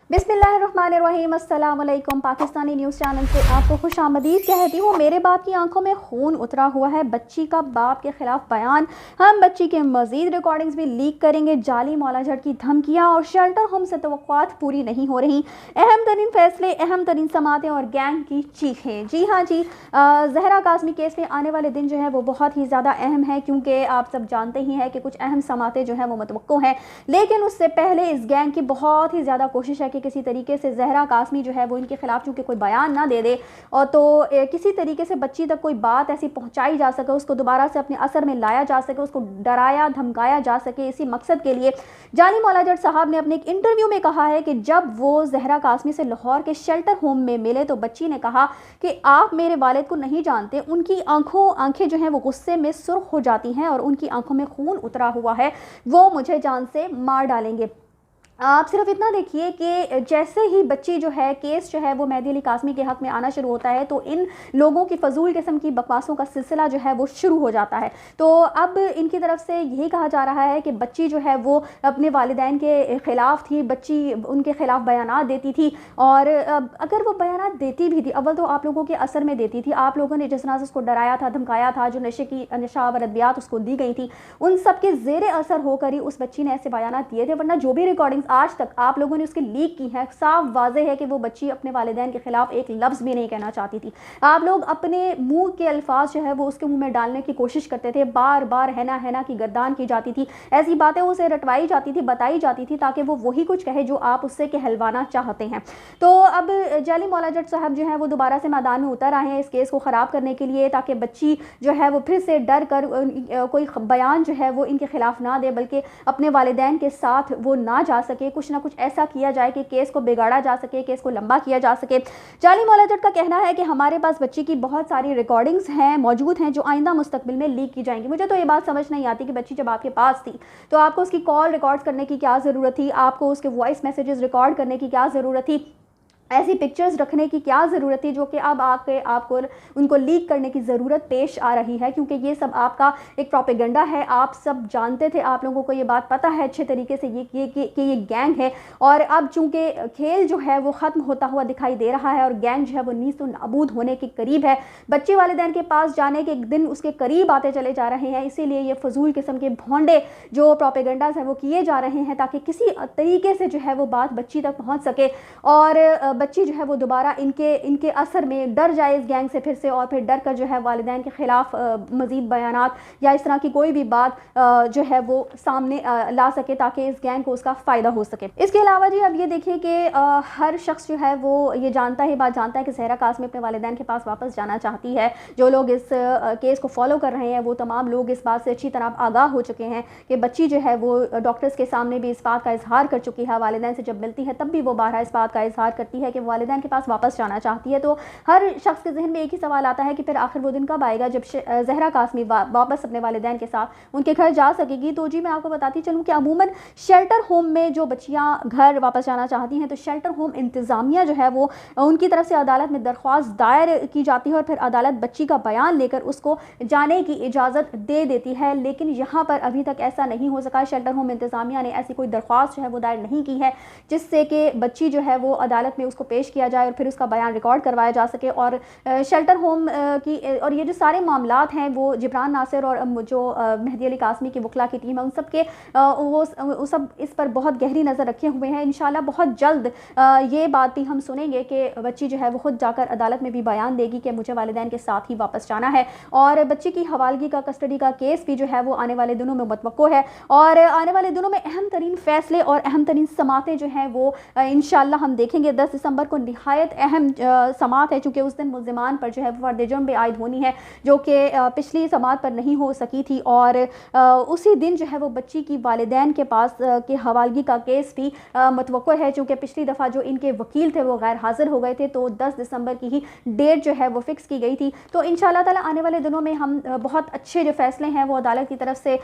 बिस्मिल्लाहिर्रहमानिर्रहीम। अस्सलाम वालेकुम। पाकिस्तानी न्यूज़ चैनल से आपको खुश आमदीद कहती हूँ। मेरे बाप की आंखों में खून उतरा हुआ है। बच्ची का बाप के खिलाफ बयान, हम बच्ची के मज़ीद रिकॉर्डिंग्स भी लीक करेंगे। जाली मौलाझट की धमकियाँ और शेल्टर होम से तवक्कुआत पूरी नहीं हो रही। अहम तरीन फैसले, अहम तरीन समातें और गैंग की चीखें। जी हाँ जी, जहरा काज़मी केस में आने वाले दिन जो है वो बहुत ही ज़्यादा अहम है, क्योंकि आप सब जानते ही हैं कि कुछ अहम समातें जो हैं वो मतवक्को हैं। लेकिन उससे पहले इस गैंग की बहुत ही ज़्यादा कोशिश है कि किसी तरीके से जहरा काज़मी जो है वो इनके खिलाफ चूँकि कोई बयान ना दे दे और तो किसी तरीके से बच्ची तक कोई बात ऐसी पहुंचाई जा सके, उसको दोबारा से अपने असर में लाया जा सके, उसको डराया धमकाया जा सके। इसी मकसद के लिए जाली मौलाझट साहब ने अपने एक इंटरव्यू में कहा है कि जब वो जहरा काज़मी से लाहौर के शेल्टर होम में मिले तो बच्ची ने कहा कि आप मेरे वालिद को नहीं जानते। उनकी आंखें जो हैं वो गुस्से में सुर्ख हो जाती हैं और उनकी आंखों में खून उतरा हुआ है, वो मुझे जान से मार डालेंगे। आप सिर्फ इतना देखिए कि जैसे ही बच्ची जो है केस जो है वो मेहदी अली काज़मी के हक़ में आना शुरू होता है तो इन लोगों की फजूल किस्म की बकवासों का सिलसिला जो है वो शुरू हो जाता है। तो अब इनकी तरफ से यही कहा जा रहा है कि बच्ची जो है वो अपने वालिदैन के ख़िलाफ़ थी, बच्ची उनके ख़िलाफ़ बयानात देती थी और अगर वो बयानात देती भी थी, अव्वल तो आप लोगों के असर में देती थी। आप लोगों ने जिस तरह से उसको डराया था, धमकाया था, जो नशा व अद्वियात उसको दी गई थी, उन सब के ज़ेर असर होकर ही उस बच्ची ने ऐसे बयानात दिए थे। वरना जो भी रिकॉर्डिंग्स आज तक आप लोगों ने उसकी लीक की है, साफ वाज़ेह है कि वो बच्ची अपने वालिदैन के खिलाफ एक लफ्ज़ भी नहीं कहना चाहती थी। आप लोग अपने मुंह के अल्फाज जो है वो उसके मुंह में डालने की कोशिश करते थे, बार बार हैना हैना की गर्दान की जाती थी, ऐसी बातें उसे रटवाई जाती थी, बताई जाती थी ताकि वो वही कुछ कहे जो आप उससे कहलवाना चाहते हैं। तो अब जाली मौलाझट साहब जो है वो दोबारा से मैदान में उतर आए हैं इस केस को ख़राब करने के लिए, ताकि बच्ची जो है वो फिर से डर कर कोई बयान जो है वो इनके खिलाफ ना दे, बल्कि अपने वालिदैन के साथ वो ना जा सके। कुछ ना कुछ ऐसा किया जाए कि केस को बिगाड़ा जा सके, केस को लंबा किया जा सके। जाली मौलाझट का कहना है कि हमारे पास बच्ची की बहुत सारी रिकॉर्डिंग्स हैं, मौजूद हैं, जो आइंदा मुस्तकबिल में लीक की जाएंगी। मुझे तो ये बात समझ नहीं आती कि बच्ची जब आपके पास थी तो आपको उसकी कॉल रिकॉर्ड करने की क्या ज़रूरत थी, आपको उसके वॉइस मैसेजेस रिकॉर्ड करने की क्या ज़रूरत थी, ऐसी पिक्चर्स रखने की क्या ज़रूरत थी जो कि अब आपको उनको लीक करने की ज़रूरत पेश आ रही है, क्योंकि ये सब आपका एक प्रोपेगेंडा है। आप सब जानते थे, आप लोगों को ये बात पता है अच्छे तरीके से कि ये गैंग है और अब चूँकि खेल जो है वो ख़त्म होता हुआ दिखाई दे रहा है और गैंग जो है वो नीस्त नाबूद होने के करीब है, बच्चे वालिदैन के पास जाने के एक दिन उसके करीब आते चले जा रहे हैं। इसीलिए ये फजूल किस्म के भोंडे जो प्रोपेगेंडाज हैं वो किए जा रहे हैं ताकि किसी तरीके से जो है वो बात बच्ची तक पहुँच सके और बच्ची जो है वो दोबारा इनके असर में डर जाए इस गैंग से फिर से, और फिर डर कर जो है वालिदैन के ख़िलाफ़ मज़ीद बयानात या इस तरह की कोई भी बात जो है वो सामने ला सके ताकि इस गैंग को उसका फ़ायदा हो सके। इसके अलावा जी अब ये देखिए कि हर शख्स जो है वो ये जानता है कि जहरा काज़मी अपने वालिदैन के पास वापस जाना चाहती है। जो लोग इस केस को फॉलो कर रहे हैं वो तमाम लोग इस बात से अच्छी तरह आगाह हो चुके हैं कि बच्ची जो है वो डॉक्टर्स के सामने भी इस बात का इजहार कर चुकी है। वालिदैन से जब मिलती है तब भी वो बारहा इस बात का इजहार करती है कि वालिदैन के पास वापस जाना चाहती है। तो हर शख्स के जहन में एक ही सवाल आता है कि फिर आखिर वो दिन कब आएगा जब जहरा काज़मी वापस अपने वालिदैन के साथ उनके घर जा सकेगी। तो जी मैं आपको बताती चलूँ कि अमूमन शेल्टर होम में जो बच्चियाँ घर वापस जाना चाहती हैं तो शेल्टर होम इंतज़ामिया जो है वो उनकी तरफ से अदालत में दरख्वास्त दायर की जाती है और फिर अदालत बच्ची का बयान लेकर उसको जाने की इजाज़त दे देती है। लेकिन यहाँ पर अभी तक ऐसा नहीं हो सका। शेल्टर होम इंतज़ामिया ने ऐसी कोई दरख्वास्त जो है वो दायर नहीं की है जिससे कि बच्ची जो है वो अदालत में उसको पेश किया जाए और फिर उसका बयान रिकॉर्ड करवाया जा सके। और शेल्टर होम की और ये जो सारे मामलात हैं वो जिब्रान नासिर और जो मेहदी अली काज़मी की वकला की टीम है उन सब के वो सब इस पर बहुत गहरी नज़र रखे हुए हैं। इंशाल्लाह बहुत जल्द ये बात भी हम सुनेंगे कि बच्ची जो है वो खुद जाकर अदालत में भी बयान देगी कि मुझे वालिदैन के साथ ही वापस जाना है। और बच्ची की हवालगी का कस्टडी का केस भी जो है वो आने वाले दिनों में मुतवक्को है और आने वाले दिनों में अहम तरीन फैसले और अहम तरीन समातें जो हैं वो इंशाल्लाह हम देखेंगे। 10 दिसंबर को निहायत अहम समात है, चूँकि उस दिन मुल्ज़िमान पर जो है फर्द जुर्म भी आयद होनी है जो कि पिछली समात पर नहीं हो सकी थी। और उसी दिन जो है वो बच्ची की वालिदैन के पास के हवालगी का केस भी मुतवक्को है, चूँकि पिछली दफ़ा जो इनके वकील थे वो गैर हाज़िर हो गए थे तो 10 दिसंबर की ही डेट जो है वो फ़िक्स की गई थी। तो इंशाअल्लाह ताला आने वाले दिनों में हम बहुत अच्छे जो फ़ैसले हैं वो अदालत की तरफ से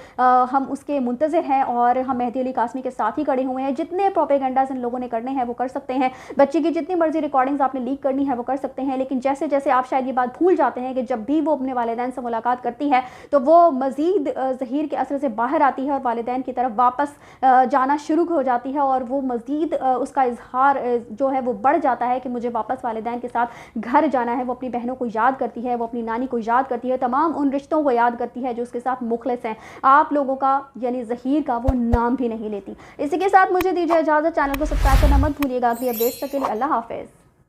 हम उसके मुंतज़िर हैं और हम मेहदी अली काज़मी के साथ ही खड़े हुए हैं। जितने प्रोपेगेंडास इन लोगों ने करने हैं वो कर सकते हैं। बच्ची देखिए जितनी मर्जी रिकॉर्डिंग्स आपने लीक करनी है वो कर सकते हैं, लेकिन जैसे जैसे आप शायद ये बात भूल जाते हैं कि जब भी वो अपने वालिदैन से मुलाकात करती है तो वो मज़ीद ज़हीर के असर से बाहर आती है और वालिदैन की तरफ वापस जाना शुरू हो जाती है, और वो मज़ीद उसका इजहार जो है वो बढ़ जाता है कि मुझे वापस वालिदैन के साथ घर जाना है। वो अपनी बहनों को याद करती है, वो अपनी नानी को याद करती है, तमाम उन रिश्तों को याद करती है जो उसके साथ मुखलिस हैं। आप लोगों का यानी ज़हीर का वो नाम भी नहीं लेती। इसी के साथ मुझे दीजिए इजाज़त। चैनल को सब्सक्राइब करना मत भूलिएगा। अगली अपडेट्स तक के लिए अल्लाह हाफ़िज़।